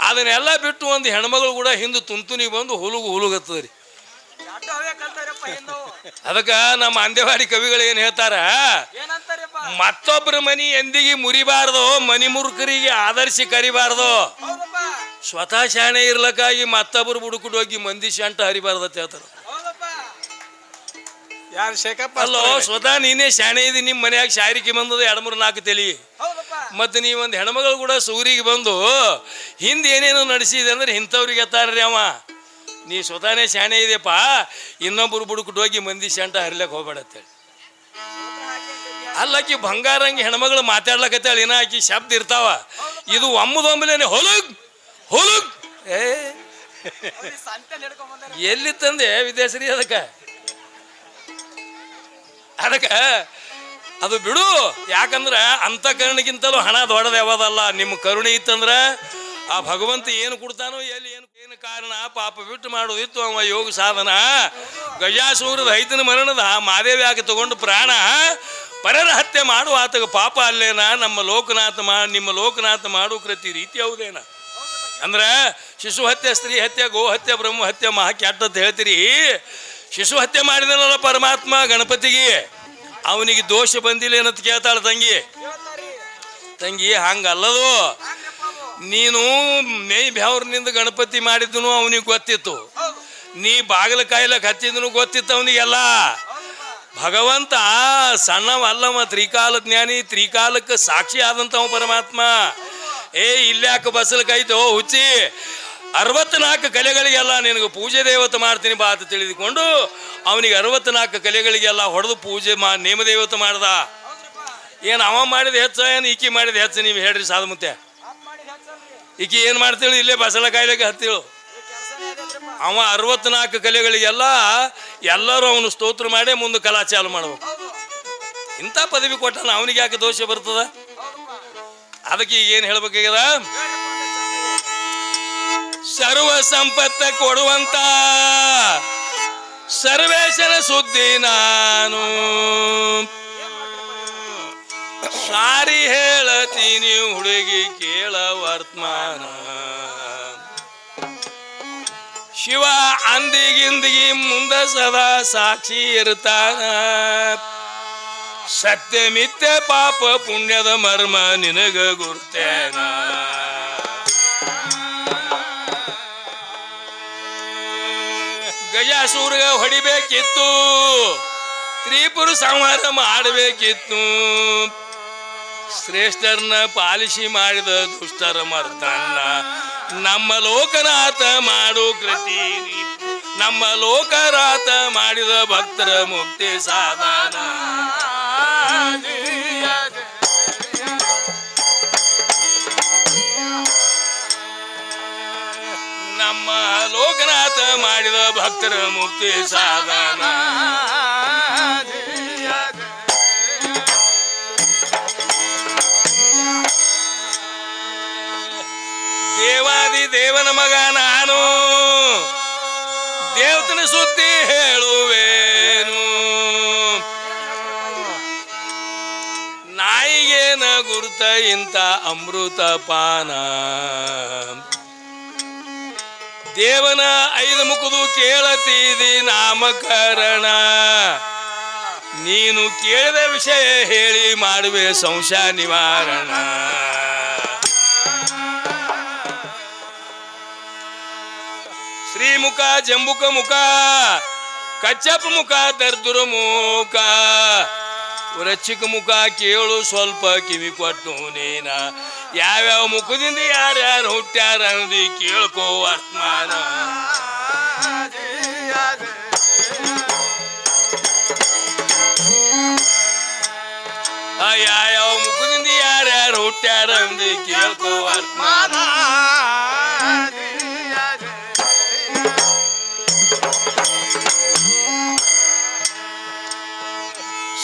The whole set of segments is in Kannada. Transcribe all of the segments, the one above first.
ಅದನ್ನೆಲ್ಲ ಬಿಟ್ಟು ಒಂದು ಹೆಣ್ಮಗಳು ಕೂಡ ಹಿಂದೆ ತುಂತುನಿಗೆ ಬಂದು ಹುಲುಗತ್ತದ್ರಿ. ಅದಕ್ಕ ನಮ್ಮ ಅಂದೇವಾಡಿ ಕವಿಗಳು ಏನ್ ಹೇಳ್ತಾರ, ಮತ್ತೊಬ್ಬರ ಮನಿ ಎಂದಿಗೆ ಮುರಿಬಾರ್ದು, ಮನಿ ಮುರುಕರಿಗೆ ಆದರ್ಶಿ ಕರಿಬಾರ್ದು, ಸ್ವತಃ ಶಾಣೆ ಇರ್ಲಕ್ಕಾಗಿ ಮತ್ತೊಬ್ಬರು ಬುಡುಕುಡ್ ಹೋಗಿ ಮಂದಿ ಶಾಂಟ ಹರಿಬಾರ್ದು ಅಂತ ಹೇಳ್ತಾರ. ಅಲ್ಲೋ ಸ್ವತಃ ನೀನೇ ಶಾಣೆ ಇದಿ, ನಿಮ್ಮ ಮನ್ಯಾಗ ಶಾರಿಕೆ ಬಂದದ 2-3-4 ತಲಿ, ಮತ್ತೆ ನೀವೊಂದು ಹೆಣ್ಮಗಳು ಕೂಡ ಸೂರಿಗೆ ಬಂದು ಹಿಂದೆ ಏನೇನೋ ನಡೆಸಿದೆ ಅಂದ್ರೆ ಇಂಥವ್ರಿಗೆ ಎತ್ತಾರ್ರಿ ಅವ. ನೀ ಸ್ವತಃನೇ ಶಾಣೆ ಇದೆಯಪ್ಪ, ಇನ್ನೊಬ್ಬರು ಬುಡುಕುಟ್ ಹೋಗಿ ಮಂದಿ ಶಾಂಟ ಹರಿಲಕ್ಕೆ ಹೋಗ್ಬೇಡತ್ತೇಳಿ. ಅಲ್ಲಕ್ಕಿ ಬಂಗಾರಂಗಿ ಹೆಣ್ಮಗಳು ಮಾತಾಡ್ಲಕತ್ತಾಳ, ಇನ್ನ ಆಕಿ ಶಬ್ದ ಇರ್ತಾವ, ಇದು ಒಮ್ಮದೊಂಬಲೇನೆ ಹೊಲಗ್ ಹೊಲಗ್ ಎಲ್ಲಿ ತಂದೆ ವಿದೇಶರಿ. ಅದಕ್ಕ ಅದು ಬಿಡು, ಯಾಕಂದ್ರ ಅಂತ ಕರುಣಿಗಿಂತಲೂ ಹಣ ದೊಡ್ಡದು ಯಾವದಲ್ಲ. ನಿಮ್ಮ ಕರುಣೆ ಇತ್ತಂದ್ರ ಆ ಭಗವಂತ ಏನು ಕೊಡ್ತಾನೋ, ಎಲ್ಲಿ ಏನು ಕಾರಣ ಪಾಪ ಬಿಟ್ಟು ಮಾಡೋದಿತ್ತು ಅವ ಯೋಗ ಸಾಧನ. ಗಜಾಸೂರದ ಐತನ ಮರಣದ ಮಾದೇವ್ಯಾಗ ತಗೊಂಡು ಪ್ರಾಣ ಪರರ ಹತ್ಯೆ ಮಾಡುವ ಆತಗ ಪಾಪ ಅಲ್ಲೇನ. ನಿಮ್ಮ ಲೋಕನಾಥ ಮಾಡು ಕೃತಿ ರೀತಿ ಹೌದೇನ ಅಂದ್ರ ಶಿಶು ಹತ್ಯೆ, ಸ್ತ್ರೀ ಹತ್ಯೆ, ಗೋ ಹತ್ಯೆ, ಬ್ರಹ್ಮ ಹತ್ಯೆ ಮಹಾ ಕೆಟ್ಟದ್ದು ಹೇಳ್ತೀರಿ. ಶಿಶು ಹತ್ಯೆ ಮಾಡಿದನಲ್ಲ ಪರಮಾತ್ಮ ಗಣಪತಿಗೆ, ಅವನಿಗೆ ದೋಷ ಬಂದಿಲ್ಲ ಏನಂತ ಕೇಳ್ತಾಳ ತಂಗಿ. ಹಂಗಲ್ಲದು, ನೀನು ಮೇಯ್ ಬೆವ್ರನಿಂದ ಗಣಪತಿ ಮಾಡಿದ್ದನು ಅವನಿಗೆ ಗೊತ್ತಿತ್ತು, ನೀ ಬಾಗಿಲ ಕಾಯ್ಲಕ್ಕೆ ಹತ್ತಿದನು ಗೊತ್ತಿತ್ತು ಅವನಿಗೆಲ್ಲ. ಭಗವಂತ ಸಣ್ಣವಲ್ಲವ, ತ್ರಿಕಾಲ ಜ್ಞಾನಿ, ತ್ರಿಕಾಲಕ್ಕೆ ಸಾಕ್ಷಿ ಆದಂತವ ಪರಮಾತ್ಮ. ಇಲ್ಯಾಕ ಬಸಲಕೈತೋ ಹುಚ್ಚಿ, 64 ಕಲೆಗಳಿಗೆಲ್ಲ ನಿನಗೆ ಪೂಜೆ ದೇವತೆ ಮಾಡ್ತೀನಿ ಬಾ ಅಂತ ತಿಳಿದುಕೊಂಡು ಅವನಿಗೆ 64 ಕಲೆಗಳಿಗೆಲ್ಲ ಹೊಡೆದು ಪೂಜೆ ನೇಮ ದೇವತೆ ಮಾಡ್ದ. ಏನು ಅವ ಮಾಡಿದ ಹೆಚ್ಚ, ಏನು ಈಕಿ ಮಾಡಿದ ಹೆಚ್ಚ? ನೀವು ಹೇಳ್ರಿ ಸಾಧುಮುತ್ತೆ. ಈಕಿ ಏನು ಮಾಡ್ತೇಳಿ, ಇಲ್ಲೇ ಬಸಳ ಕಾಯಿಲೆಗೆ ಹತ್ತಿಳು. ಅವ 64 ಕಲೆಗಳಿಗೆಲ್ಲ ಎಲ್ಲರೂ ಅವನು ಸ್ತೋತ್ರ ಮಾಡಿ ಮುಂದೆ ಕಲಾ ಚಾಲು ಮಾಡ್ಬೇಕು. ಇಂಥ ಪದವಿ ಕೊಟ್ಟಾನ, ಅವನಿಗೆ ಯಾಕೆ ದೋಷ ಬರ್ತದ? ಅದಕ್ಕೆ ಈಗ ಏನು ಹೇಳ್ಬೇಕಾಗ್ಯದ, ಸರ್ವ ಸಂಪತ್ತ ಕೊಡುವಂತ ಸರ್ವೇಶನ ಸುದ್ದಿ ನಾನು ಸಾರಿ ಹೇಳತೀನಿ ಹುಡುಗಿ ಕೇಳ ವರ್ತಮಾನ. ಶಿವ ಅಂದಿಗಿಂದಿಗಿ ಮುಂದ ಸದಾ ಸಾಕ್ಷಿ ಇರ್ತಾನ. ಸತ್ಯ ಮಿಥ್ಯ ಪಾಪ ಪುಣ್ಯದ ಮರ್ಮ ನಿನಗ ಗುರ್ತೇನ. ಗಜಾಸೂರ್ಗ ಹೊಡಿಬೇಕಿತ್ತು, ತ್ರಿಪುರ ಸಂಹಾರ ಮಾಡಬೇಕಿತ್ತು. ಶ್ರೇಷ್ಠರನ್ನ ಪಾಲಿಸಿ ಮಾಡಿದ ದುಷ್ಟರ ಮರ್ದನ್ನ ನಮ್ಮ ಲೋಕನಾಥ ಮಾಡು ಕೃತಿ. ನಮ್ಮ ಲೋಕನಾಥ ಮಾಡಿದ ಭಕ್ತರ ಮುಕ್ತಿ ಸಾಧನ. ನಮ್ಮ ಲೋಕನಾಥ ಮಾಡಿದ ಭಕ್ತರ ಮುಕ್ತಿ ಸಾಧನ. ದೇವಾದಿ ದೇವನ ಮಗ ನಾನು, ದೇವತನ ಸುದ್ದಿ ಹೇಳುವೇನು. ನಾಯಿಗೇನ ಗುರುತ ಇಂಥ ಅಮೃತ ಪಾನ. ದೇವನ 5 ಮುಖದು ಕೇಳತೀದಿ ನಾಮಕರಣ. ನೀನು ಕೇಳಿದ ವಿಷಯ ಹೇಳಿ ಮಾಡುವೆ ಸಂಶಯ ನಿವಾರಣ. ಶ್ರೀಮುಖ, ಜಂಬುಕ ಮುಖ, ಕಚ್ಚಪ್ಪ ಮುಖ, ದರ್ದುರ ಮುಖ, ವೃಶ್ಚಿಕ ಮುಖ ಕೇಳು ಸ್ವಲ್ಪ ಕಿವಿ ಕೊಟ್ಟು ನೀನ. ಯಾವ್ಯಾವ ಮುಖದಿಂದ ಯಾರ್ಯಾರು ಹುಟ್ಟ್ಯಾರ ಅನ್ನೋದು ಕೇಳ್ಕೋ ವರ್ತಮಾನ. ಯಾವ್ಯಾವ ಮುಖದಿಂದ ಯಾರ್ಯಾರು ಹುಟ್ಟ್ಯಾರ ಅನ್ನೋದು ಕೇಳ್ಕೋ ವರ್ತಮಾನ.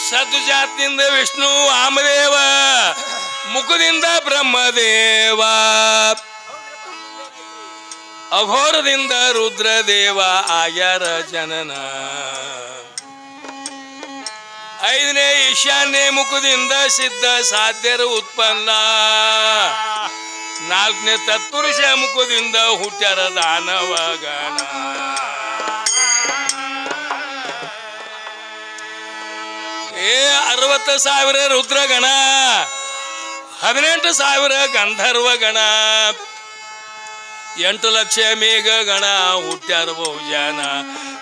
ಸದ್ದು ಜಾತಿಯಿಂದ ವಿಷ್ಣು ವಾಮದೇವ, ಮುಖದಿಂದ ಬ್ರಹ್ಮದೇವ, ಅಘೋರದಿಂದ ರುದ್ರದೇವ ಆಗ್ಯಾರ ಜನನ. 5ನೇ ಈಶಾನ್ಯ ಮುಖದಿಂದ ಸಿದ್ಧ ಸಾಧ್ಯರ ಉತ್ಪನ್ನ. 4ನೇ ತತ್ಪುರುಷ ಮುಖದಿಂದ ಹುಟ್ಟ್ಯಾರ ದಾನವ ಗಣ. ಏ 60,000 ರುದ್ರಗಣ, 18,000 ಗಂಧರ್ವ ಗಣ, 8 ಲಕ್ಷ ಮೇಘ ಗಣ ಹುಟ್ಟ್ಯಾರ ಬಹುಜನ,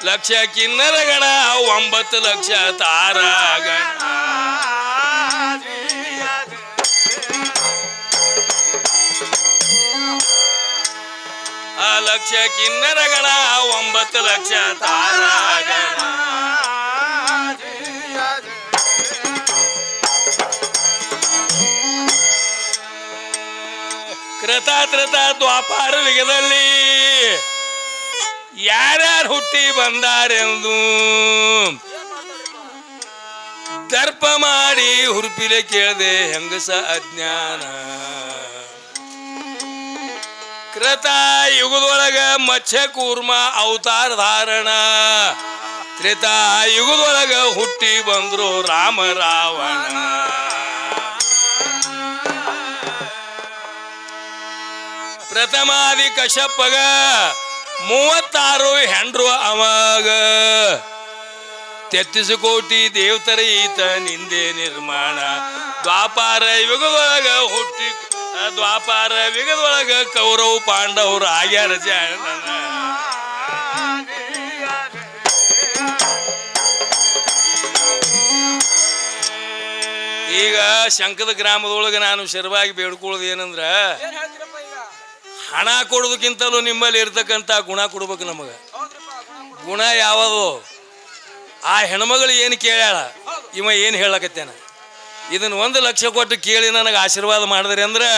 ಲಕ್ಷ ಕಿನ್ನರ ಗಣ, 9 ಲಕ್ಷ ತಾರ ಗಣ. ಲಕ್ಷ ಕಿನ್ನರ ಗಣ, 9 ಲಕ್ಷ ತಾರ ಗಣ. ಕೃತಾತ್ರತ ದ್ವಾಪಾರ ಯುಗದಲ್ಲಿ ಯಾರ್ಯಾರು ಹುಟ್ಟಿ ಬಂದಾರೆಂದು ದರ್ಪ ಮಾಡಿ ಹುರುಪಿಲೆ ಕೇಳದೆ ಹೆಂಗಸ ಅಜ್ಞಾನ. ಕೃತ ಯುಗದೊಳಗ ಮತ್ಸ್ಯ ಕೂರ್ಮ ಅವತಾರ ಧಾರಣ, ತ್ರೇತಾ ಯುಗದೊಳಗ ಹುಟ್ಟಿ ಬಂದ್ರು ರಾಮ ರಾವಣ. ಪ್ರಥಮಾದಿ ಕಶ್ಯಪಗ 36 ಹೆಂಡ್ರು ಅವಾಗ, 33 ಕೋಟಿ ದೇವತರ ಈತ ನಿಂದೆ ನಿರ್ಮಾಣ. ದ್ವಾಪಾರ ಯುಗದೊಳಗ ಹುಟ್ಟಿ ದ್ವಾಪಾರ ಯುಗದೊಳಗ ಕೌರವ ಪಾಂಡವರು ಆಗ್ಯಾರ ಜಾಣ. ಈಗ ಶಂಕದ ಗ್ರಾಮದೊಳಗೆ ನಾನು ಶರವಾಗಿ ಬೇಡ್ಕೊಳ್ಳೋದು ಏನಂದ್ರ, ಹಣ ಕೊಡೋದಕ್ಕಿಂತಲೂ ನಿಮ್ಮಲ್ಲಿ ಇರ್ತಕ್ಕಂಥ ಗುಣ ಕೊಡ್ಬೇಕು ನಮಗೆ. ಗುಣ ಯಾವುದು? ಆ ಹೆಣ್ಮಗಳು ಏನು ಕೇಳ್ಯಾಳ, ಇವ ಏನು ಹೇಳಕತ್ತೇನ, ಇದನ್ನು 1 ಲಕ್ಷ ಕೊಟ್ಟು ಕೇಳಿ ನನಗೆ ಆಶೀರ್ವಾದ ಮಾಡಿದ್ರಿ ಅಂದ್ರೆ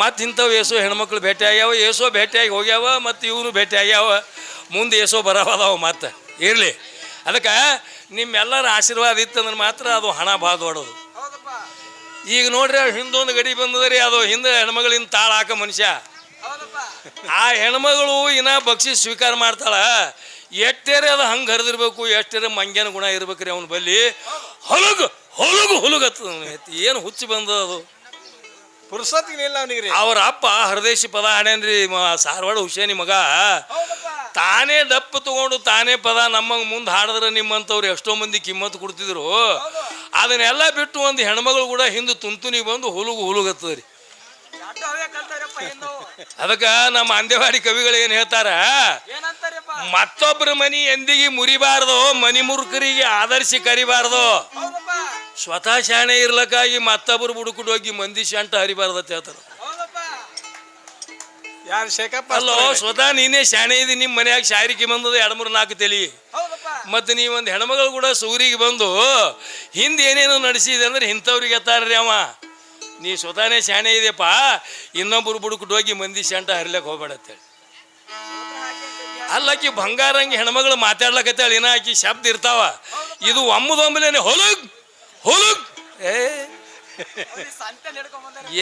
ಮತ್ತು ಇಂಥವು ಏಸೋ ಹೆಣ್ಮಕ್ಳು ಭೇಟಿ ಆಗ್ಯಾವ, ಏಸೋ ಭೇಟಿಯಾಗಿ ಹೋಗ್ಯಾವ, ಮತ್ತು ಇವನು ಭೇಟಿ ಆಗ್ಯಾವ, ಮುಂದೆ ಏಸೋ ಬರವದಾವ. ಮತ್ತೆ ಇರಲಿ, ಅದಕ್ಕೆ ನಿಮ್ಮೆಲ್ಲರ ಆಶೀರ್ವಾದ ಇತ್ತಂದ್ರೆ ಮಾತ್ರ ಅದು ಹಣ ಭಾಳ ದೊಡ್ಡದು. ಈಗ ನೋಡ್ರಿ, ಹಿಂದೊಂದು ಗಡಿ ಬಂದದ್ರಿ, ಅದು ಹಿಂದೆ ಹೆಣ್ಮಗಳಿಂದ ತಾಳ ಹಾಕ ಮನುಷ್ಯ. ಆ ಹೆಣ್ಮಗಳು ಇನ್ನ ಬಕ್ಷಿ ಸ್ವೀಕಾರ ಮಾಡ್ತಾಳ. ಎಷ್ಟೇರೆ ಅದು ಹಂಗೆ ಹರಿದಿರ್ಬೇಕು, ಎಷ್ಟೇರೆ ಮಂಗ್ಯನ ಗುಣ ಇರ್ಬೇಕ್ರಿ ಅವನ ಬಲ್ಲಿ. ಹೊಲಗು ಹೊಲಗು ಹೊಲಗತ್ತದ. ಏನು ಹುಚ್ಚಿ ಬಂದದು ಪುರುಸತ್ತಿನಿಲ್ಲ ಅವನಿಗೆ. ಅವ್ರ ಅಪ್ಪ ಹರದೇಶಿ ಪದ ಹಾಡ್ಯಾನ್ರಿ, ಸಾರವಾಡ ಹುಸೇನಿ ಮಗ. ತಾನೇ ದಪ್ಪ ತಗೊಂಡು ತಾನೇ ಪದ ನಮ್ಮಂಗೆ ಮುಂದೆ ಹಾಡಿದ್ರೆ ನಿಮ್ಮಂಥವ್ರು ಎಷ್ಟೋ ಮಂದಿ ಕಿಮ್ಮತ್ತು ಕೊಡ್ತಿದ್ರು. ಅದನ್ನೆಲ್ಲ ಬಿಟ್ಟು ಒಂದು ಹೆಣ್ಮಗಳು ಕೂಡ ಹಿಂದೆ ತುಂತುನಿಗೆ ಬಂದು ಹುಲುಗು ಹುಲುಗತ್ತದ್ರಿ. ಅದಕ್ಕ ನಮ್ಮ ಅಂದೇವಾಡಿ ಕವಿಗಳು ಏನ್ ಹೇಳ್ತಾರ, ಮತ್ತೊಬ್ಬರ ಮನಿ ಎಂದಿಗೆ ಮುರಿಬಾರ್ದು, ಮನಿ ಮುರುಕರಿಗೆ ಆದರ್ಶಿ ಕರಿಬಾರ್ದು. ಸ್ವತಃ ಶಾಣೆ ಇರ್ಲಕ್ಕಾಗಿ ಮತ್ತೊಬ್ಬರು ಬುಡುಕೊಂಡು ಹೋಗಿ ಮಂದಿ ಶಾಂಟ ಹರಿಬಾರ್ದು ಅಂತ ಹೇಳ್ತಾರ. ಅಲ್ಲೋ, ಸ್ವತಃ ನೀನೇ ಶಾಣೆ ಇದಿ, ನಿಮ್ಮ ಮನ್ಯಾಗ ಶಾರಿಕೆ ಬಂದದ 2-3-4 ತಲಿ. ಮತ್ತೆ ನೀವೊಂದು ಹೆಣ್ಮಗಳು ಕೂಡ ಸೂರಿಗೆ ಬಂದು ಹಿಂದೆ ಏನೇನೋ ನಡೆಸಿದೆ ಅಂದ್ರೆ ಇಂಥವ್ರಿಗೆ ಎತ್ತಾರ್ರಿ ಅವ. ನೀ ಸ್ವತಃನೇ ಶಾಣೆ ಇದೆಯಪ್ಪ, ಇನ್ನೊಬ್ಬರು ಬುಡುಕೊಂಡು ಹೋಗಿ ಮಂದಿ ಶಾಂಟ ಹರಿಲಕ್ಕೆ ಹೋಗ್ಬೇಡತ್ತೇಳಿ. ಅಲ್ಲಕ್ಕಿ ಬಂಗಾರಂಗಿ ಹೆಣ್ಮಗಳು ಮಾತಾಡ್ಲಕತ್ತೇಳಿ, ಇನ್ನ ಆಕಿ ಶಬ್ದ ಇರ್ತಾವ. ಇದು ಒಮ್ಮದೊಮ್ಮಲೇನೆ ಹೊಲಗ್ ಹೊಲಗ್.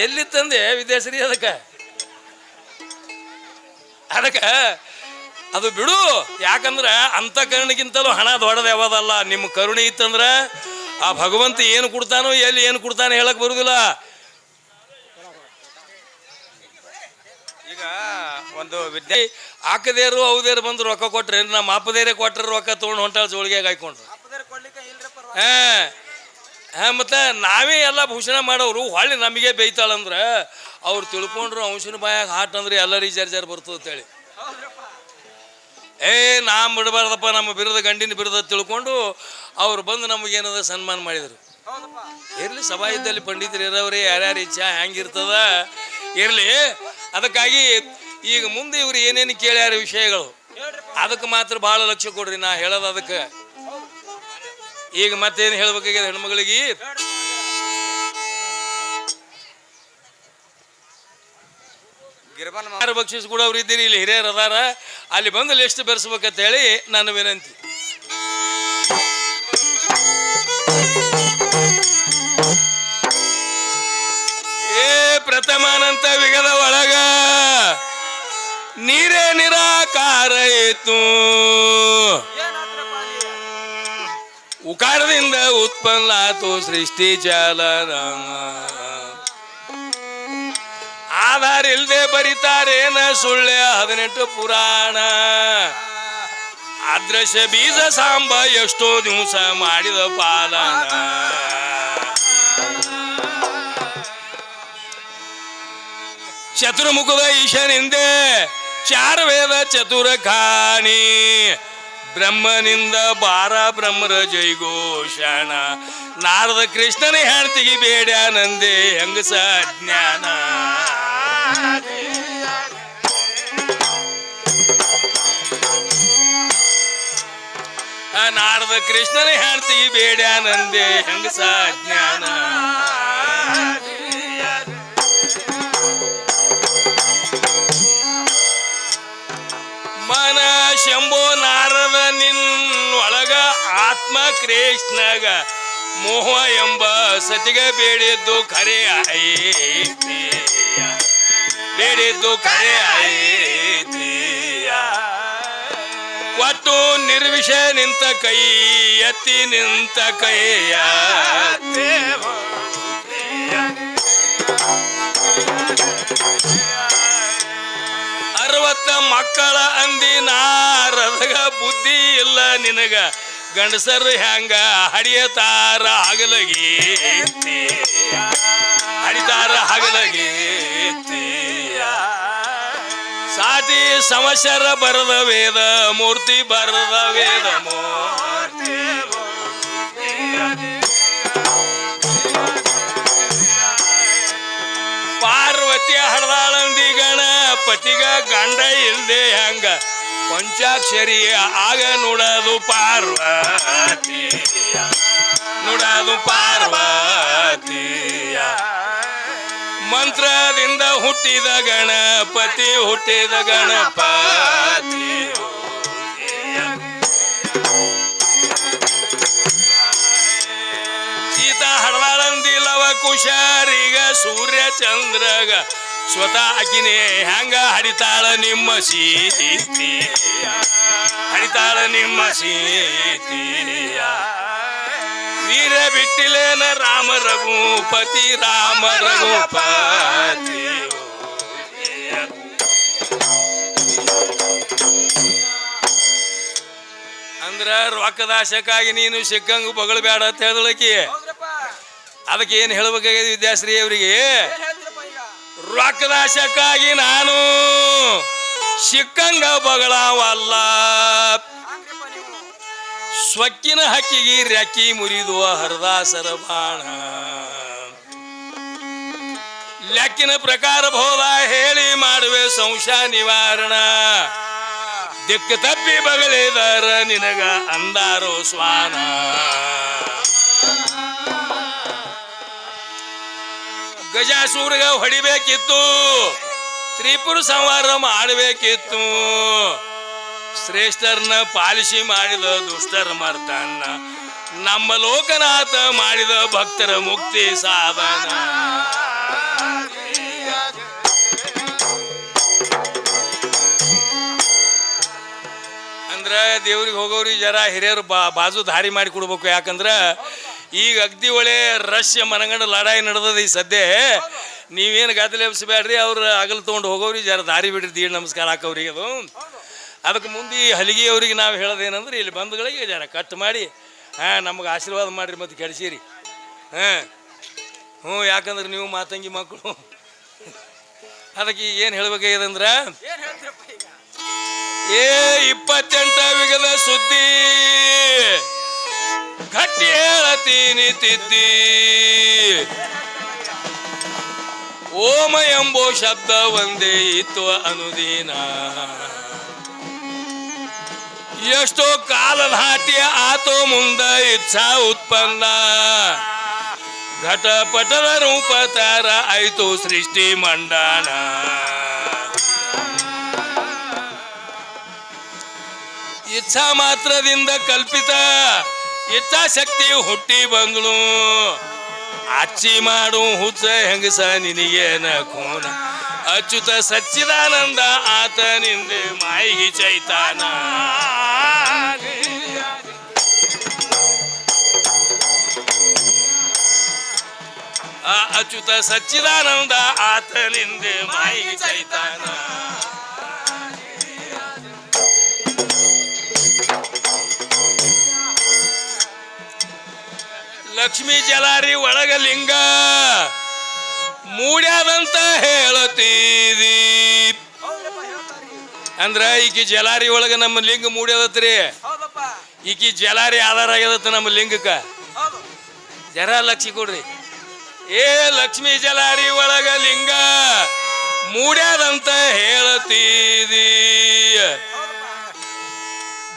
ಎಲ್ಲಿ ತಂದೆ ವಿದೇಶರಿ? ಅದಕ್ಕೆ ಅದು ಬಿಡು. ಯಾಕಂದ್ರೆ ಅಂತಃಕರಣಕ್ಕಿಂತಲೂ ಹಣ ದೊಡ್ಡದು ಯಾವ್ದಲ್ಲ. ನಿಮ್ಮ ಕರುಣೆ ಇತ್ತಂದ್ರೆ ಆ ಭಗವಂತ ಏನು ಕೊಡ್ತಾನೋ ಎಲ್ಲಿ ಏನು ಕೊಡ್ತಾನೆ ಹೇಳಕ್ ಬರುದಿಲ್ಲ. ಈಗ ಒಂದು ವಿದ್ಯೆ ಹಾಕದೇರು ಅವದೇರು ಬಂದು ರೊಕ್ಕ ಕೊಟ್ರೆ, ನಮ್ಮ ಅಪ್ಪದೇರೆ ಕೊಟ್ರೆ ರೊಕ್ಕ ತೊಗೊಂಡು ಹೊಂಟಾಳ ಜೋಳಿಗೆ ಹಾಕೊಂಡ್ರು. ಮತ್ತೆ ನಾವೇ ಎಲ್ಲ ಭೂಷಣ ಮಾಡೋರು ಹೊಳ್ಳಿ ನಮಗೆ ಬೇಯ್ತಾಳಂದ್ರೆ ಅವ್ರು ತಿಳ್ಕೊಂಡ್ರು ಅಂಶನ ಬಾಯಾಗ ಹಾಟ್ ಅಂದ್ರೆ ಎಲ್ಲರಿಗೆ ಜರ್ಜರ್ ಬರ್ತದೆ ಅಂತೇಳಿ. ನಾ ಬಿಡಬಾರ್ದಪ್ಪ, ನಮ್ಮ ಬಿರದ ಗಂಡಿನ ಬಿರದ ತಿಳ್ಕೊಂಡು ಅವ್ರು ಬಂದು ನಮಗೇನದ ಸನ್ಮಾನ ಮಾಡಿದರು. ಇರಲಿ, ಸಭಾ ಇದ್ದಲ್ಲಿ ಪಂಡಿತರು ಇರೋವ್ರಿ, ಯಾರ್ಯಾರು ಇಚ್ಛಾ ಹೆಂಗಿರ್ತದ ಇರಲಿ. ಅದಕ್ಕಾಗಿ ಈಗ ಮುಂದೆ ಇವ್ರು ಏನೇನು ಕೇಳ್ಯಾರ ವಿಷಯಗಳು, ಅದಕ್ಕೆ ಮಾತ್ರ ಭಾಳ ಲಕ್ಷ್ಯ ಕೊಡ್ರಿ. ನಾ ಹೇಳೋದು ಅದಕ್ಕೆ. ಈಗ ಮತ್ತೇನು ಹೇಳ್ಬೇಕಾಗ್ಯದ ಹೆಣ್ಮಗಳಿಗೆ, ಯಾರು ಬಕ್ಷಿಸ್ ಕೂಡ ಅವ್ರು ಇದ್ದೀರಿ, ಇಲ್ಲಿ ಹಿರಿಯರು ಅದಾರ, ಅಲ್ಲಿ ಬಂದು ಲಿಸ್ಟ್ ಬೆರೆಸ್ಬೇಕಂತ ಹೇಳಿ ನನ್ನ ವಿನಂತಿ. ಪ್ರಥಮಾನಂತ ವಿಗದ ಒಳಗ ನೀರೇ ನಿರಾಕಾರ ಇತ್ತು, ಉಕಾರದಿಂದ ಉತ್ಪನ್ನ ಆತು ಸೃಷ್ಟಿ ಚಾಲನ. ಆ ಆಧಾರ ಇಲ್ದೆ ಬರಿತಾರೇನ ಸುಳ್ಳೆ 18 ಪುರಾಣ ಅದ್ರಶ ಬೀಜ ಸಾಂಬ ಎಷ್ಟೋ ದಿವಸ ಮಾಡಿದ ಪಾಲನ ಚತುರ್ಮುಖದ ಈಶನಿಂದೆ 4 ವೇದ ಚತುರ ಖಾನಿ ಬ್ರಹ್ಮನಿಂದ 12 ಬ್ರಹ್ಮರ ಜೈಘೋಷಣ ನಾರದ ಕೃಷ್ಣನ ಹೆಣ್ತಿಗೆ ಬೇಡ್ಯಾನಂದೆ ಹೆಂಗಸ ಜ್ಞಾನ ನಾರದ ಕೃಷ್ಣನ ಹೆಣ್ತಿಗೆ ಬೇಡ್ಯಾನಂದೆ ಹೆಂಗಸ ಜ್ಞಾನ ಮನ ಶಂಭೋ ನಾರದ ನಿನ್ನೊಳಗ ಆತ್ಮ ಕೃಷ್ಣಗ ಮೋಹ ಎಂಬ ಸತಿಗ ಬೇಡಿದ್ದು ಖರೆ ಐತಿ ಬೇಡಿದ್ದು ಖರೆ ಐತಿ ಒಟ್ಟು ನಿರ್ವಿಷ ನಿಂತ ಕೈ ಎತ್ತಿ ನಿಂತ ಕೈಯ 60 ಮಕ್ಕಳ ಅಂದಿ ನಾರದಗ ಬುದ್ಧಿ ಇಲ್ಲ ನಿನಗ ಗಂಡಸರು ಹೆಂಗ ಹಡಿಯತಾರ ಹಗಲಗೀತಿ ಹಡಿತಾರ ಹಗಲಗೀತಿ ಸಾತಿ ಸಮಶರ ಬರದ ವೇದ ಮೂರ್ತಿ ಬರದ ವೇದ ಮೂರ್ತಿ ಪಾರ್ವತಿ ಹಡದಾಳಂದಿ ಗಣಪತಿಗ ಗಂಡ ಇಲ್ದೆ ಹಂಗ ಪಂಚಾಕ್ಷರಿ ಆಗ ನುಡದು ಪಾರ್ವತಿ ನುಡದು ಪಾರ್ವತಿಯ ಮಂತ್ರದಿಂದ ಹುಟ್ಟಿದ ಗಣಪತಿ ಹುಟ್ಟಿದ ಗಣಪತಿ ಸೀತಾ ಹಡದಾಳಂದಿ ಲವ ಕುಶಾರಿಗ ಸೂರ್ಯ ಚಂದ್ರಗ ಸ್ವತಃ ಅಕಿನೇ ಹ್ಯಾಂಗ ಹಡಿತಾಳ ನಿಮ್ಮ ಸೀತಿ ಹಡಿತಾಳ ನಿಮ್ಮ ಸೀತಿಯ ವೀರ ಬಿಟ್ಟಿಲೇನ ರಾಮ ರಘುಪತಿ ರಾಮ ರಘುಪತಿ ಅಂದ್ರ ರೊಕ್ಕದಾಶಕ್ಕಾಗಿ ನೀನು ಸಿಕ್ಕಂಗ ಬಗಳಬೇಡ ಅಂತ ಹೇಳಿದಳಕಿ ಅದಕ್ಕೆ ಏನು ಹೇಳ್ಬೇಕಾಗಿದೆ ವಿದ್ಯಾಶ್ರೀ ಅವರಿಗೆ ರೊಕ್ಕದಾಶಕ್ಕಾಗಿ ನಾನು ಸಿಕ್ಕಂಗ ಬಗಳವಲ್ಲ ಸ್ವಕ್ಕಿನ ಹಕ್ಕಿಗೆ ರೆಕ್ಕಿ ಮುರಿದು ಹರದಾಸರ ಬಾಣ ಲೆಕ್ಕಿನ ಪ್ರಕಾರ ಬೋಧ ಹೇಳಿ ಮಾಡುವೆ ಸಂಶಯ ನಿವಾರಣ ದಿಕ್ಕ ತಪ್ಪಿ ಬಗಲಿದರ ನಿನಗ ಅಂದಾರೋ ಸ್ವಾನ ಗಜಾಸೂರ್ಗ ಹೊಡಿಬೇಕಿತ್ತು ತ್ರಿಪುರ ಸಂಹಾರ ಮಾಡಬೇಕಿತ್ತು ಶ್ರೇಷ್ಠರನ್ನ ಪಾಲಿಸಿ ಮಾಡಿದ ದುಷ್ಟರ ಮರ್ದನ್ನ ನಮ್ಮ ಲೋಕನಾಥ ಮಾಡಿದ ಭಕ್ತರ ಮುಕ್ತಿ ಸಾಧನ ಅಂದ್ರ ದೇವ್ರಿಗೆ ಹೋಗೋರಿಗೆ ಜರ ಹಿರಿಯರು ಬಾಜು ದಾರಿ ಮಾಡಿ ಕೊಡ್ಬೇಕು ಯಾಕಂದ್ರ ಈಗ ಅಗ್ದಿ ಒಳ್ಳೆ ರಶ್ಯ ಮನಗಂಡ ಲಡಾಯಿ ನಡೆದದ ಈ ಸದ್ಯ ನೀವೇನು ಗಾದಲೆ ಎಬ್ಸಬೇಡ್ರಿ ಅವ್ರು ಅಗಲ್ ತೊಗೊಂಡು ಹೋಗೋರಿ ಜರ ದಾರಿ ಬಿಡ್ರಿ ದೀಡ್ ನಮಸ್ಕಾರ ಹಾಕೋರಿಗೆ ಅದು ಅದಕ್ಕೆ ಮುಂದೆ ಈ ಹಲಿಗೆ ಅವ್ರಿಗೆ ನಾವು ಹೇಳೋದೇನಂದ್ರೆ ಇಲ್ಲಿ ಬಂಧುಗಳಿಗೆ ಜರ ಕಟ್ ಮಾಡಿ ನಮಗೆ ಆಶೀರ್ವಾದ ಮಾಡಿರಿ ಮತ್ತು ಕೆಡಿಸಿರಿ ಯಾಕಂದ್ರೆ ನೀವು ಮಾತಂಗಿ ಮಕ್ಕಳು ಅದಕ್ಕೆ ಏನು ಹೇಳ್ಬೇಕಾಗ್ಯದಂದ್ರೆ 28 ವಿಗದ ಸುದ್ದಿ ಗಟ್ಟಿ ಹೇಳತೀನಿ ತಿದ್ದಿ ಓಮ ಎಂಬೋ ಶಬ್ದ ಒಂದೇ ಇತ್ತು ಅನುದೀನ ಎಷ್ಟೋ ಕಾಲದ ಹಾಟಿ ಆತೋ ಮುಂದ ಇಚ್ಛಾ ಉತ್ಪನ್ನ ಘಟಪಟದ ರೂಪ ತಾರ ಆಯ್ತು ಸೃಷ್ಟಿ ಮಂಡನ ಇಚ್ಛಾ ಮಾತ್ರದಿಂದ ಕಲ್ಪಿತ ಇಚ್ಛಾಶಕ್ತಿ ಹುಟ್ಟಿ ಬಂದಳು ಅಚ್ಚಿ ಮಾಡು ಹುಚ್ಚ ಹೆಂಗಸ ನಿನಗೇನ ಕೋನ ಅಚ್ಯುತ ಸಚ್ಚಿದಾನಂದ ಆತನಿಂದ ಮಾಯಿಗೆ ಚೈತಾನ ಆ ಅಚ್ಯುತ ಸಚ್ಚಿದಾನಂದ ಆತನಿಂದೆ ಮಾಯಿಗೆ ಚೈತಾನ. ಲಕ್ಷ್ಮೀ ಜಲಾರಿ ಒಳಗ ಲಿಂಗ ಮೂಡ್ಯಾದಂತ ಹೇಳತೀರಿ. ಅಂದ್ರ ಈಕಿ ಜಲಾರಿ ಒಳಗ ನಮ್ಮ ಲಿಂಗ ಮೂಡ್ಯದತ್ರಿ. ಈಕಿ ಜಲಾರಿ ಆಧಾರ ಆಗ್ಯದತ್ತ ನಮ್ಮ ಲಿಂಗಕ್ಕ. ಜರ ಲಕ್ಷಿ ಕೊಡ್ರಿ. ಏ ಲಕ್ಷ್ಮೀ ಜಲಾರಿ ಒಳಗ ಲಿಂಗ ಮೂಡ್ಯಾದಂತ ಹೇಳತೀರಿ.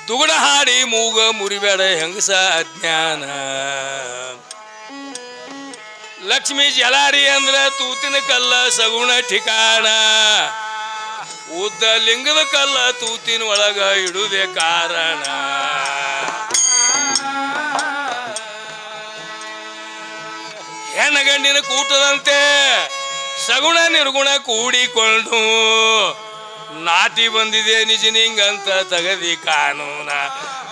ದುಗುಡ ಹಾಡಿ ಮೂಗ ಮುರಿಬೇಡ ಹೆಂಗಸ ಅಜ್ಞಾನ. ಲಕ್ಷ್ಮೀ ಜಲಾರಿ ಅಂದ್ರ ತೂತಿನ ಕಲ್ಲ ಸಗುಣ ಠಿಕಾಣ. ಉದ್ದ ಲಿಂಗದ ಕಲ್ಲ ತೂತಿನ ಒಳಗ ಇಡುವುದೇ ಕಾರಣ. ಹೆಣ್ಣಗಂಡಿನ ಕೂಟದಂತೆ ಸಗುಣ ನಿರ್ಗುಣ ಕೂಡಿಕೊಂಡು ನಾಟಿ ಬಂದಿದೆ ನಿಜ ನಿಂಗಂತ ತಗದಿ ಕಾನೂನ.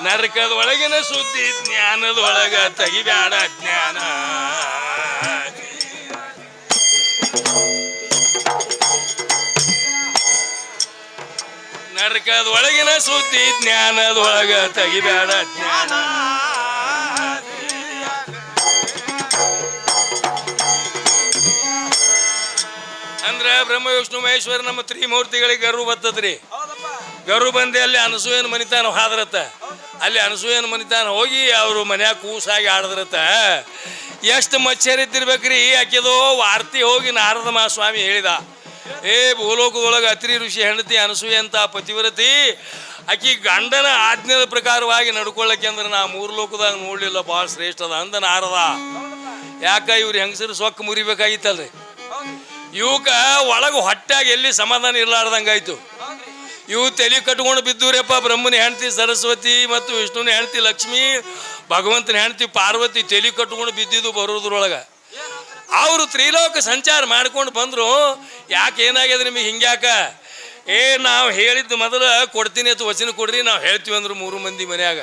ನರಕದ ಒಳಗಿನ ಸುದ್ದಿ ಜ್ಞಾನದ ಒಳಗ ತೆಗಿಬ್ಯಾಡ ಜ್ಞಾನ. ನರಕದ ಒಳಗಿನ ಸುದ್ದಿ ಜ್ಞಾನದ ಒಳಗ ತೆಗಿಬ್ಯಾಡ ಜ್ಞಾನ. ಅಂದ್ರ ಬ್ರಹ್ಮ ವಿಷ್ಣು ಮಹೇಶ್ವರ ನಮ್ಮ ತ್ರಿಮೂರ್ತಿಗಳಿಗೆ ಗರು ಬರ್ತದ್ರಿ. ಗರು ಬಂದೆ ಅಲ್ಲಿ ಅನಸೂಯನ ಮನಿತಾನ ಹಾದ್ರತ್ತ. ಅಲ್ಲಿ ಅನಸೂಯನ ಮನಿತಾನ ಹೋಗಿ ಅವರು ಮನ್ಯಾಗ ಕೂಸಾಗಿ ಆಡದ್ರತ್ತ. ಎಷ್ಟು ಮಚ್ಚರಿದ್ದಿರ್ಬೇಕ್ರಿ. ಆಕೆದೋ ವಾರ್ತಿ ಹೋಗಿ ನಾರದ ಮಹಾಸ್ವಾಮಿ ಹೇಳಿದ, ಏ ಭೂಲೋಕದೊಳಗೆ ಅತ್ರಿ ಋಷಿ ಹೆಂಡತಿ ಅನಸೂಯ ಅಂತ ಪತಿವ್ರತಿ, ಆಕಿ ಗಂಡನ ಆಜ್ಞೆಯ ಪ್ರಕಾರವಾಗಿ ನಡ್ಕೊಳ್ಳಕ್ಕೆ ಅಂದ್ರೆ ನಾ ಮೂರು ಲೋಕದಾಗ ನೋಡ್ಲಿಲ್ಲ, ಭಾಳ ಶ್ರೇಷ್ಠದ ಅಂದ ನಾರದ. ಯಾಕ ಇವ್ರು ಹೆಂಗಸರು ಸೊಕ್ಕ ಮುರಿಬೇಕಾಗಿತ್ತಲ್ರಿ. ಇವಕ್ಕ ಒಳಗೆ ಹೊಟ್ಟಾಗ ಎಲ್ಲಿ ಸಮಾಧಾನ ಇರ್ಲಾರ್ದಂಗಾಯ್ತು. ಇವು ತಲೆ ಕಟ್ಕೊಂಡು ಬಿದ್ದೂರಪ್ಪ. ಬ್ರಹ್ಮನ ಹೆಂಡತಿ ಸರಸ್ವತಿ ಮತ್ತು ವಿಷ್ಣುನ ಹೆಂಡತಿ ಲಕ್ಷ್ಮಿ, ಭಗವಂತನ ಹೆಂಡತಿ ಪಾರ್ವತಿ ತಲೆ ಕಟ್ಕೊಂಡು ಬಿದ್ದಿದ್ದು ಬರೋದ್ರೊಳಗ. ಅವರು ತ್ರಿಲೋಕ ಸಂಚಾರ ಮಾಡ್ಕೊಂಡು ಬಂದ್ರು. ಯಾಕೆ ಏನಾಗ್ಯದ ನಿಮಗೆ ಹಿಂಗ್ಯಾಕ? ನಾವು ಹೇಳಿದ್ದು ಮೊದಲು ಕೊಡ್ತೀನಿ ಅಂತ ವಚನ ಕೊಡ್ರಿ, ನಾವು ಹೇಳ್ತೀವಿ ಅಂದ್ರು 3 ಮಂದಿ ಮನ್ಯಾಗ.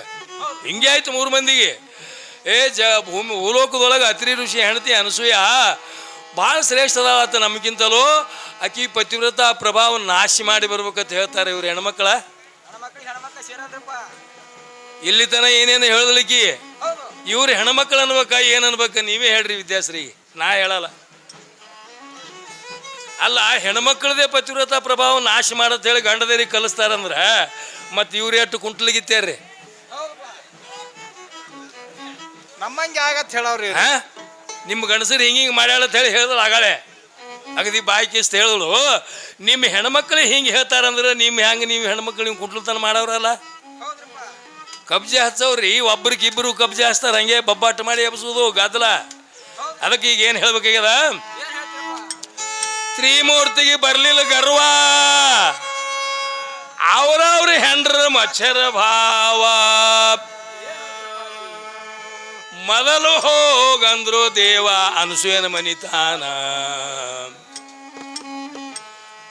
ಹಿಂಗೆ ಆಯ್ತು 3 ಮಂದಿಗೆ. ಭೂಲೋಕದೊಳಗೆ ಅತ್ರಿ ಋಷಿ ಹೆಂಡತಿ ಅನಸೂಯ ಭಾಳ ಶ್ರೇಷ್ಠದಾವತ್ತ ನಮಗಿಂತಲೂ. ಆಕಿ ಪತಿವ್ರತ ಪ್ರಭಾವ ನಾಶ ಮಾಡಿ ಬರ್ಬೇಕಂತ ಹೇಳ್ತಾರೆ ಇವ್ರು ಹೆಣ್ಮಕ್ಳ. ಇಲ್ಲಿ ತನ ಏನೇನು ಹೇಳಲಿಕ್ಕಿ ಇವ್ರು ಹೆಣ್ಮಕ್ಳು ಅನ್ಬೇಕ ಏನ್ ಅನ್ಬೇಕ ನೀವೇ ಹೇಳ್ರಿ ವಿದ್ಯಾಶ್ರೀ, ನಾ ಹೇಳಲ್ಲ. ಅಲ್ಲ, ಹೆಣ್ಮಕ್ಳದೇ ಪತಿವ್ರತ ಪ್ರಭಾವ ನಾಶ ಮಾಡತ್ ಹೇಳಿ ಗಂಡದೇರಿಗೆ ಕಲಿಸ್ತಾರಂದ್ರ ಮತ್ತೆ ಇವ್ರು ಎಷ್ಟು ಕುಂಟ್ಲಿಗಿತ್ತೇರ್ರಿ. ನಮ್ಮಂಗೆ ಆಗತ್ ಹೇಳವ್ರಿ. ನಿಮ್ಮ ಗಂಡಸರು ಹಿಂಗೆ ಮಾಡ್ಯಾಳತ್ ಹೇಳಿ ಹೇಳಿದ್ರು ಆಗಾಳೆ. ಅಗದಿ ಬಾಯಿ ಕಿಸ್ತ ಹೇಳಿದ್ರು. ನಿಮ್ಮ ಹೆಣ್ಮಕ್ಳು ಹಿಂಗೆ ಹೇಳ್ತಾರಂದ್ರೆ ನಿಮ್ಮ ಹೆಂಗೆ ನೀವು ಹೆಣ್ಮಕ್ಳು ನೀವು ಕುಟ್ಲತನ ಮಾಡವ್ರಲ್ಲ. ಕಬ್ಜೆ ಹಚ್ಚವ್ರಿ, ಒಬ್ರಿಗಿಬ್ರು ಕಬ್ಜೆ ಹಚ್ತಾರ. ಹಂಗೆ ಬಬ್ಬಾಟ ಮಾಡಿ ಎಬ್ಸೋದು ಗದ್ದಲ. ಅದಕ್ಕೆ ಈಗ ಏನು ಹೇಳ್ಬೇಕಾಗ್ಯದ? ತ್ರಿಮೂರ್ತಿಗೆ ಬರ್ಲಿಲ್ಲ ಗರ್ವ, ಅವ್ರವ್ರ ಹೆಂಡ್ರ ಮಚ್ಚರ ಭಾವ. ಮೊದಲು ಹೋಗಂದ್ರು ದೇವ ಅನಸೂಯನ ಮನಿತಾನ.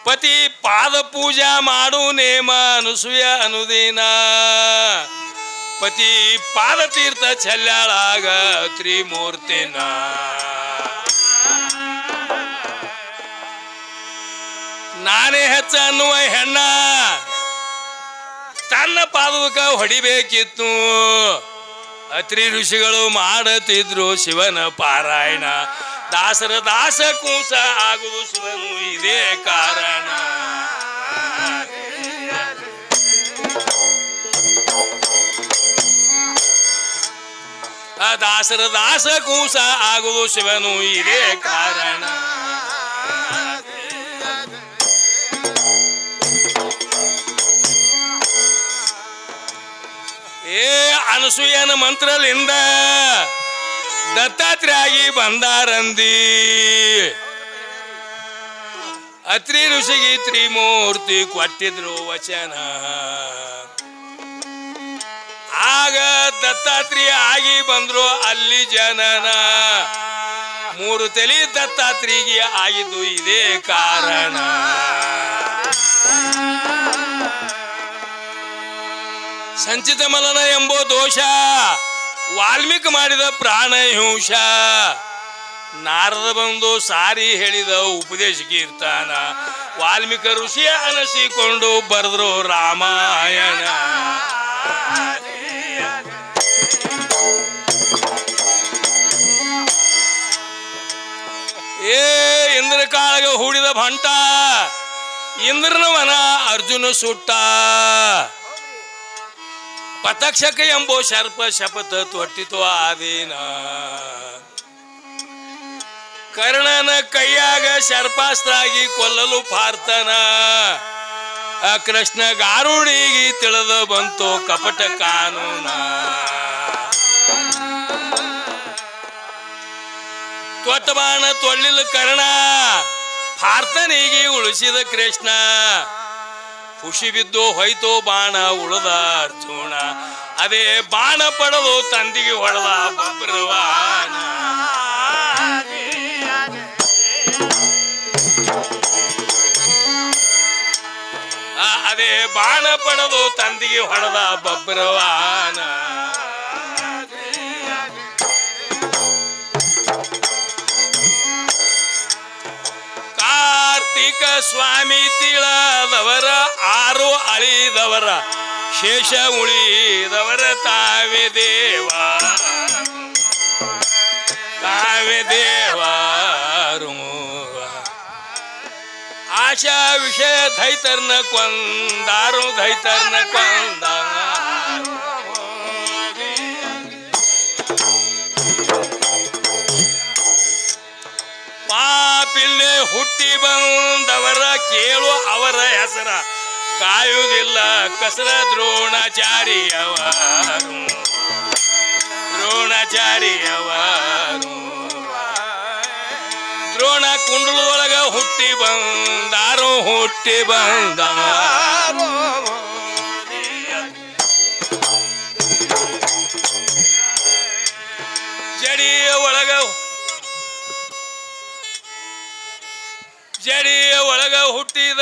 ಪತಿ ಪಾದ ಪೂಜಾ ಮಾಡು ನೇಮ ಅನಸೂಯ ಅನುದಿನ. ಪತಿ ಪಾದ ತೀರ್ಥ ಚೆಲ್ಲಾಳಾಗ ತ್ರಿಮೂರ್ತಿನ. ನಾನೇ ಹೆಚ್ಚ ಅನ್ನುವ ಹೆಣ್ಣ ತನ್ನ ಪಾದಕ ಹೊಡಿಬೇಕಿತ್ತು. ಅತ್ರಿ ಋಷಿಗಳು ಮಾಡುತ್ತಿದ್ರು ಶಿವನ ಪಾರಾಯಣ. ದಾಸರ ದಾಸ ಕೂಸ ಆಗುವುದು ಶಿವನು ಇದೇ ಕಾರಣ. ದಾಸರ ದಾಸ ಕೂಸ ಆಗುವುದು ಶಿವನು ಇದೇ ಕಾರಣ. ಅನಸೂಯನ ಮಂತ್ರಲಿಂದ ದತ್ತಾತ್ರೇಯಾಗಿ ಬಂದಾರಂದಿ. ಅತ್ರಿ ಋಷಿಗೆ ತ್ರಿಮೂರ್ತಿ ಕೊಟ್ಟಿದ್ರು ವಚನ. ಆಗ ದತ್ತಾತ್ರೇಯ ಆಗಿ ಬಂದ್ರು ಅಲ್ಲಿ ಜನನ. 3 ತಲೆ ದತ್ತಾತ್ರೇಯಿಗೆ ಆಗಿದ್ದು ಇದೇ ಕಾರಣ. ಸಂಚಿತ ಮಲನ ಎಂಬೋ ದೋಷ ವಾಲ್ಮೀಕಿ ಮಾಡಿದ ಪ್ರಾಣ ಹಿಂಸ. ನಾರದ ಬಂದು ಸಾರಿ ಹೇಳಿದ ಉಪದೇಶ ಕೀರ್ತನ ವಾಲ್ಮೀಕಿ ಋಷಿಯ ಅನಸಿಕೊಂಡು ಬರೆದ್ರು ರಾಮಾಯಣ. ಏ ಇಂದ್ರ ಕಾಳಗ ಹೂಡಿದ ಭಂಟ ಇಂದ್ರನ ವನ ಅರ್ಜುನ ಸುಟ್ಟ ಪತಕ್ಷಕ ಎಂಬೋ ಶರ್ಪ ಶಪಥ ತೊಟ್ಟಿತು ಆದೀನ ಕರ್ಣನ ಕೈಯಾಗ ಶರ್ಪಾಸ್ತ್ರಾಗಿ ಕೊಲ್ಲಲು ಪಾರ್ಥನ ಆ ಕೃಷ್ಣ ಗಾರುಡಿಗೆ ತಿಳಿದ ಬಂತು ಕಪಟ ಕಾನೂನ ತ್ವಟ ಬಾಣ ತೊಳ್ಳಿಲ್ಲ ಕರ್ಣ ಪಾರ್ಥನಿಗೆ ಉಳಿಸಿದ ಕೃಷ್ಣ ಖುಷಿ ಬಿದ್ದು ಹೋಯ್ತು ಬಾಣ ಉಳದ ಅರ್ಜುನ ಅದೇ ಬಾಣ ಪಡೆದು ತಂದಿಗೆ ಹೊಡೆದ ಬಬ್ರವಾನ ಅದೇ ಬಾಣ ಪಡೆದು ತಂದಿಗೆ ಹೊಡೆದ ಬಬ್ರವಾನ ಕಾರ್ತಿಕ ಸ್ವಾಮಿ ತಿಳದವರ ಆರು ಅಳಿದವರ ಶೇಷ ಉಳಿದವರ ತಾವೇ ದೇವ ತಾವೇ ದೇವರು ಆಶಾ ವಿಷಯ ದೈತರ್ನ ಕೊಂದಾರು ದೈತರ್ನ ಕೊಂದ ಪಾಪಿಲ್ಲೆ ಹುಟ್ಟಿ ಬಂದವರ ಕೇಳು ಅವರ ಹೆಸರ ಕಾಯುವುದಿಲ್ಲ ಕಸರ ದ್ರೋಣಾಚಾರ್ಯವರು ದ್ರೋಣಾಚಾರ್ಯವರು ದ್ರೋಣ ಕುಂಡಲದೊಳಗ ಹುಟ್ಟಿ ಬಂದಾರು ಹುಟ್ಟಿ ಬಂದ ಜಡಿಯ ಒಳಗ ಹುಟ್ಟಿದ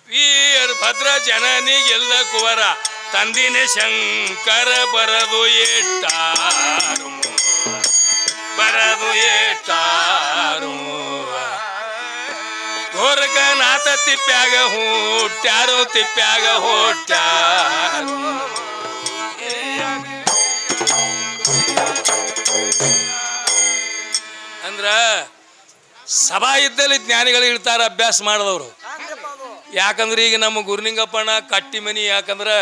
ವೀರಭದ್ರ ಜನನಿ ಗೆಲ್ದ ಕುವರ ತಂದಿನ ಶಂಕರ ಬರದು ಏಟಾರು ಬರದು ಏಟಾರು ಗೋರಖನಾಥ ತಿಪ್ಪ್ಯಾಗ ಹುಟ್ಟ್ಯಾರು ತಿಪ್ಪ್ಯಾಗ ಹುಟ್ಟ್ಯಾರು ಅಂದ್ರ ಸಭಾ ಇದ್ದಲ್ಲಿ ಜ್ಞಾನಿಗಳು ಇರ್ತಾರ ಅಭ್ಯಾಸ ಮಾಡಿದವರು. ಯಾಕಂದ್ರೆ ಈಗ ನಮ್ಮ ಗುರುಲಿಂಗಪ್ಪಣ್ಣ ಕಟ್ಟಿ ಮನಿ ಯಾಕಂದ್ರೆ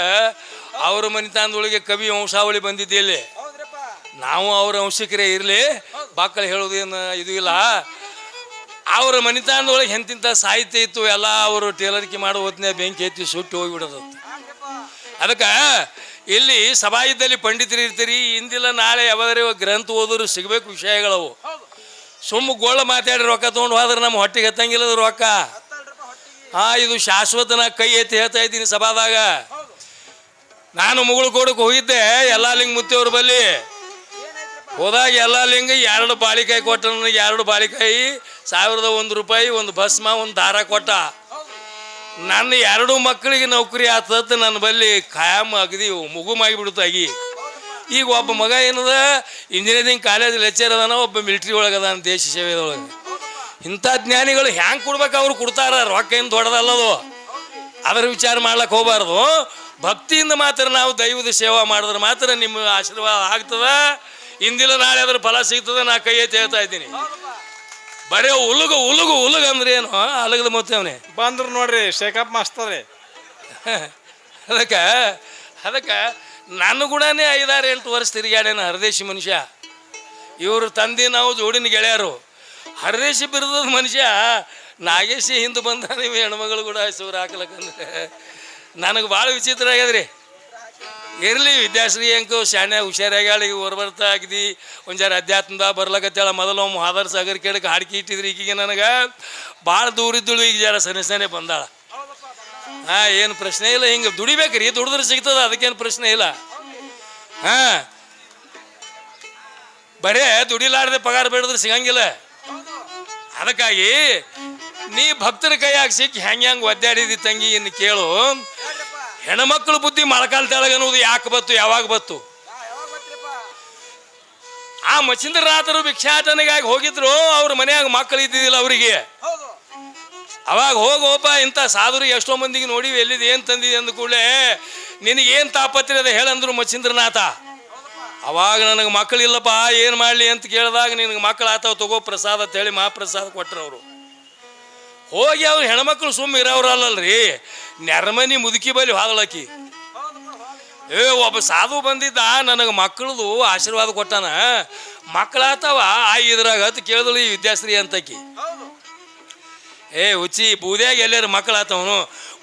ಅವ್ರ ಮನಿತಾನದೊಳಗೆ ಕವಿ ವಂಶಾವಳಿ ಬಂದಿದ್ದಲ್ಲಿ ನಾವು ಅವ್ರ ವಂಶಿಕರೇ ಇರಲಿ ಬಾಕಳು ಹೇಳೋದೇನು ಇದು ಇಲ್ಲ. ಅವ್ರ ಮನಿತಾನದೊಳಗೆ ಎಂತಿಂಥ ಸಾಹಿತ್ಯ ಇತ್ತು ಎಲ್ಲ ಅವರು ಟೇಲರ್ಕಿ ಮಾಡೋ ಹೊತ್ತಿನ ಬೆಂಕಿ ಎತ್ತಿ ಸುಟ್ಟು ಹೋಗಿಬಿಡೋದು. ಅದಕ್ಕೆ ಇಲ್ಲಿ ಸಭಾ ಇದ್ದಲ್ಲಿ ಪಂಡಿತರು ಇರ್ತೀರಿ, ಇಂದಿಲ್ಲ ನಾಳೆ ಯಾವಾದ್ರೆ ಗ್ರಂಥ ಓದೋರು ಸಿಗಬೇಕು ವಿಷಯಗಳವು. ಸುಮ್ಮ ಗೋಳ ಮಾತಾಡಿ ರೊಕ್ಕ ತೊಗೊಂಡು ಹೋದ್ರೆ ನಮ್ಮ ಹೊಟ್ಟೆಗೆ ಹತ್ತಂಗಿಲ್ಲದ ರೊಕ್ಕ. ಇದು ಶಾಶ್ವತನ ಕೈ ಎತ್ತಿ ಹೇಳ್ತಾ ಇದ್ದೀನಿ ಸಭಾದಾಗ. ನಾನು ಮುಗುಳು ಕೊಡಕ್ಕೆ ಹೋಗಿದ್ದೆ ಯಲ್ಲಾಲಿಂಗ ಮುತ್ತಿಯವ್ರ ಬಲ್ಲಿ. ಹೋದಾಗ ಯಲ್ಲಾಲಿಂಗ 2 ಬಾಳಿಕಾಯಿ ಕೊಟ್ಟ, ನನಗೆ 2 ಬಾಳಿಕಾಯಿ, 1001 ರೂಪಾಯಿ, ಒಂದು ಭಸ್ಮ, ಒಂದು ದಾರ ಕೊಟ್ಟ. ನನ್ನ 2 ಮಕ್ಕಳಿಗೆ ನೌಕರಿ ಆತತ್ ನನ್ನ ಬಲ್ಲಿ ಖಾಯಂ ಅಗದಿ ಮುಗುಮಾಗಿಬಿಡುತ್ತಾಗಿ. ಈಗ ಒಬ್ಬ ಮಗ ಏನದ ಇಂಜಿನಿಯರಿಂಗ್ ಕಾಲೇಜ್ ಲೆಕ್ಚರ್ ಅದಾನ, ಒಬ್ಬ ಮಿಲಿಟ್ರಿ ಒಳಗದಾನ ದೇಶ ಸೇವೆದೊಳಗೆ. ಇಂಥ ಜ್ಞಾನಿಗಳು ಹ್ಯಾಂಗೆ ಕೊಡ್ಬೇಕು ಅವ್ರು ಕೊಡ್ತಾರ, ರೊಕ್ಕ ಏನು ದೊಡ್ಡದಲ್ಲದು. ಅದರ ವಿಚಾರ ಮಾಡ್ಲಕ್ಕೆ ಹೋಗಬಾರ್ದು. ಭಕ್ತಿಯಿಂದ ಮಾತ್ರ ನಾವು ದೈವದ ಸೇವಾ ಮಾಡಿದ್ರೆ ಮಾತ್ರ ನಿಮ್ಮ ಆಶೀರ್ವಾದ ಆಗ್ತದ. ಇಂದಿಲ್ಲ ನಾಳೆ ಅದ್ರ ಫಲ ಸಿಗ್ತದೆ. ನಾ ಕೈ ಎತ್ತಿ ಹೇಳ್ತಾ ಇದ್ದೀನಿ. ಬರೇ ಉಲುಗು ಉಲುಗು ಉಲುಗ ಅಂದ್ರೆ ಏನು ಅಲಗದ ಮೊತ್ತವನೇ ಬಂದ್ರು ನೋಡ್ರಿ ಶೇಕಪ್ ಮಾಸ್ತರ್ರಿ. ಅದಕ್ಕೆ ನಾನು ಕೂಡ 5-8 ವರ್ಷ ತಿರುಗಾಡೇನ ಹರದೇಶಿ ಮನುಷ್ಯ. ಇವರು ತಂದೆ ನಾವು ಜೋಡಿನ ಗೆಳೆಯರು. ಹರದೇಶಿ ಬಿರುದ ಮನುಷ್ಯ ನಾಗೇಶಿ ಹಿಂದೆ ಬಂದ ನೀವು ಹೆಣ್ಮಗಳು ಕೂಡ ಹೆಸರು ಹಾಕ್ಲಕ್ಕಂದ್ರೆ ನನಗೆ ಭಾಳ ವಿಚಿತ್ರ ಆಗ್ಯದ್ರಿ. ಇರಲಿ ವಿದ್ಯಾಶ್ರೀ ಅಂಕು ಶಾಣೆ ಹುಷಾರಾಗ್ಯಾಳ, ಈಗ ಬರ್ತಾ ಆಗಿದಿ ಒಂದು ಜರ ಅಧ್ಯಾತ್ಮದ ಬರ್ಲಕತ್ತೇಳ. ಮೊದಲು ಒಮ್ಮೆ ಹಾದರ್ ಸಾಗರ್ ಕೇಳಕ್ಕೆ ಹಾಡ್ಕಿ ಇಟ್ಟಿದ್ರಿ. ಈಗೀಗ ನನಗೆ ಭಾಳ ದೂರ ಇದ್ದಳು, ಈಗ ಜರ ಸನೆ ಬಂದಾಳ. ಏನು ಪ್ರಶ್ನೆ ಇಲ್ಲ. ಹಿಂಗೆ ದುಡಿಬೇಕ್ರಿ, ದುಡಿದ್ರೆ ಸಿಗ್ತದ, ಅದಕ್ಕೇನು ಪ್ರಶ್ನೆ ಇಲ್ಲ. ಬರೇ ದುಡಿಲಾರ್ದೆ ಪಗಾರ ಬೇಡಿದ್ರೆ ಸಿಗಂಗಿಲ್ಲ. ಅದಕ್ಕಾಗಿ ನೀ ಭಕ್ತರ ಕೈಯಾಗ ಸಿಕ್ಕಿ ಹೆಂಗೆ ಒದ್ದಾಡಿದಿ ತಂಗಿ ಇನ್ನು ಕೇಳು. ಹೆಣ್ಮಕ್ಳು ಬುದ್ಧಿ ಮೊಳಕಾಲ್ ತೆಳಗ ಅನ್ನೋದು ಯಾಕೆ ಬತ್ತು, ಯಾವಾಗ ಬತ್ತು? ಆ ಮಚೀಂದ್ರನಾಥರು ಭಿಕ್ಷಾಟನೆಗಾಗಿ ಹೋಗಿದ್ರು. ಅವ್ರ ಮನ್ಯಾಗ ಮಕ್ಕಳು ಇದ್ದಿದ್ದಿಲ್ಲ ಅವರಿಗೆ. ಅವಾಗ ಹೋಗೋಪ ಇಂಥ ಸಾಧುರಿಗೆ ಎಷ್ಟೋ ಮಂದಿಗೆ ನೋಡಿವಿ, ಎಲ್ಲಿದೆ ಏನು ತಂದಿದೆ ಅಂದ ಕೂಡಲೇ ನಿನಗೇನು ತಾಪತ್ರೆ ಅದ ಹೇಳಂದ್ರು ಮಚೀಂದ್ರನಾಥ. ಅವಾಗ ನನಗೆ ಮಕ್ಕಳಿಲ್ಲಪ್ಪ ಏನು ಮಾಡಲಿ ಅಂತ ಕೇಳಿದಾಗ ನಿನಗೆ ಮಕ್ಕಳು ಆತಾವ ತಗೋ ಪ್ರಸಾದ ಅಂತ ಹೇಳಿ ಮಹಾಪ್ರಸಾದ ಕೊಟ್ಟರು ಅವರು. ಹೋಗಿ ಅವ್ರು ಹೆಣ್ಮಕ್ಳು ಸುಮ್ಮ ಇರೋರಲ್ಲಲ್ರಿ, ನೆರಮನಿ ಮುದುಕಿ ಬಲಿ ಹಾದಳಕಿ. ಒಬ್ಬ ಸಾಧು ಬಂದಿದ್ದ ನನಗೆ ಮಕ್ಕಳದು ಆಶೀರ್ವಾದ ಕೊಟ್ಟಾನ, ಮಕ್ಕಳಾತಾವ ಇದ್ರಾಗ ಅಂತ ಕೇಳಿದಳು ಈ ವಿದ್ಯಾಶ್ರೀ ಅಂತಕಿ. ಹುಚ್ಚಿ ಬೂದ್ಯಾಗ ಎಲ್ಲಾರು ಮಕ್ಕಳಾತವನು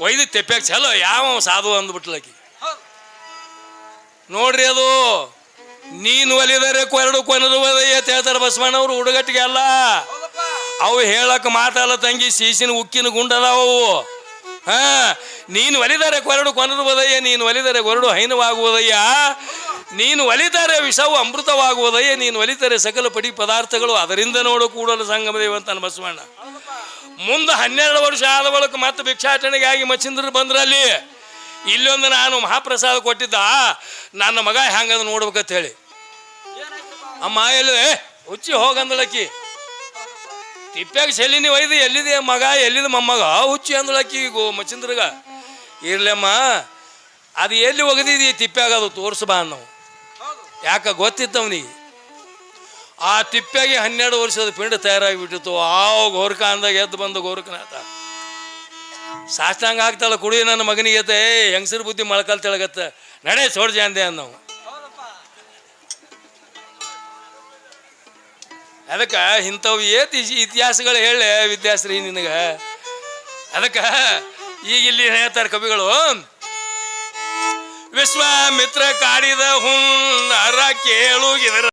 ಒಯ್ದು ತೆಪ್ಪ್ಯಾಗ ಚಲೋ ಯಾವ ಸಾಧು ಅಂದ್ಬಿಟ್ಲಕಿ. ನೋಡ್ರಿ ಅದು ನೀನು ಒಲಿದರೆ ಕೊರಡು ಕೊನರುವುದಯ್ಯ ಅಂತ ಹೇಳ್ತಾರೆ ಬಸವಣ್ಣವ್ರು. ಹುಡುಗಟ್ಟಿಗೆ ಅಲ್ಲ ಅವು ಹೇಳಕ್ಕೆ ಮಾತಲ್ಲ ತಂಗಿ, ಸೀಸಿನ ಉಕ್ಕಿನ ಗುಂಡದಾವು. ನೀನು ಒಲಿದರೆ ಕೊರಡು ಕೊನರುವುದಯ್ಯ, ನೀನು ಒಲಿದರೆ ಕೊರಡು ಹೈನವಾಗುವುದಯ್ಯ, ನೀನು ಒಲಿದರೆ ವಿಷವು ಅಮೃತವಾಗುವುದಯ್ಯ, ನೀನು ಒಲಿದರೆ ಸಕಲ ಪಡಿ ಪದಾರ್ಥಗಳು ಅದರಿಂದ ನೋಡು ಕೂಡಲು ಸಂಗಮದೇವ ಅಂತಾನೆ ಬಸವಣ್ಣ. ಮುಂದೆ 12 ವರ್ಷ ಆದ ಬಳಿಕ ಮತ್ತೆ ಭಿಕ್ಷಾಟನೆಗಾಗಿ ಮಚೀಂದ್ರರು ಬಂದ್ರಲ್ಲಿ. ಇಲ್ಲೊಂದು ನಾನು ಮಹಾಪ್ರಸಾದ ಕೊಟ್ಟಿದ್ದ, ನನ್ನ ಮಗ ಹೆಂಗದ ನೋಡ್ಬೇಕಂತ ಹೇಳಿ. ಅಮ್ಮ ಎಲ್ಲಿ ಹುಚ್ಚಿ ಹೋಗಂದಳಕ್ಕಿ. ತಿಪ್ಪ್ಯಾಗ ಸೆಲ್ಲಿನಿ ಒಯ್ದು ಎಲ್ಲಿದೆ ಮಗ ಎಲ್ಲಿದೆ ಮೊಮ್ಮಗ ಹುಚ್ಚಿ ಅಂದಳಕ್ಕಿ ಮಚೀಂದ್ರಗ. ಇರ್ಲಮ್ಮ ಅದು ಎಲ್ಲಿ ಒಗದಿದಿ ತಿಪ್ಪ್ಯಾಗ ಅದು ತೋರ್ಸಬಾ ನಾವು. ಯಾಕ ಗೊತ್ತಿತ್ತವನಿಗೆ ಆ ತಿಪ್ಪ್ಯಾಗೆ 12 ವರ್ಷದ ಪಿಂಡ ತಯಾರಾಗಿಬಿಟ್ಟಿತ್ತು. ಗೋರ್ಕ ಅಂದಾಗ ಎದ್ದು ಬಂದು ಗೋರ್ಕನಾಥ ಸಾಷ್ಟಾಂಗ ಆಗ್ತಾಳ ಕುಡಿ ನನ್ನ ಮಗನಿಗೆ ಹೆಂಗಸರು ಬುದ್ಧಿ ಮೊಳಕಾಲ್ ತೆಳಗತ್ತ ನಡೆ ಸೋಡ್ಜ ಅಂದೆ ನಾವು. ಅದಕ್ಕೆ ಇಂಥವು ಇತಿಹಾಸಗಳು ಹೇಳಿ ವಿದ್ಯಾಶ್ರೀ ನಿನಗೆ. ಅದಕ್ಕೆ ಈಗ ಇಲ್ಲಿ ಹೇಳ್ತಾರೆ ಕವಿಗಳು, ವಿಶ್ವಾಮಿತ್ರ ಕಾಡಿದ ಹುನ್ನರ ಕೇಳು ಇದರ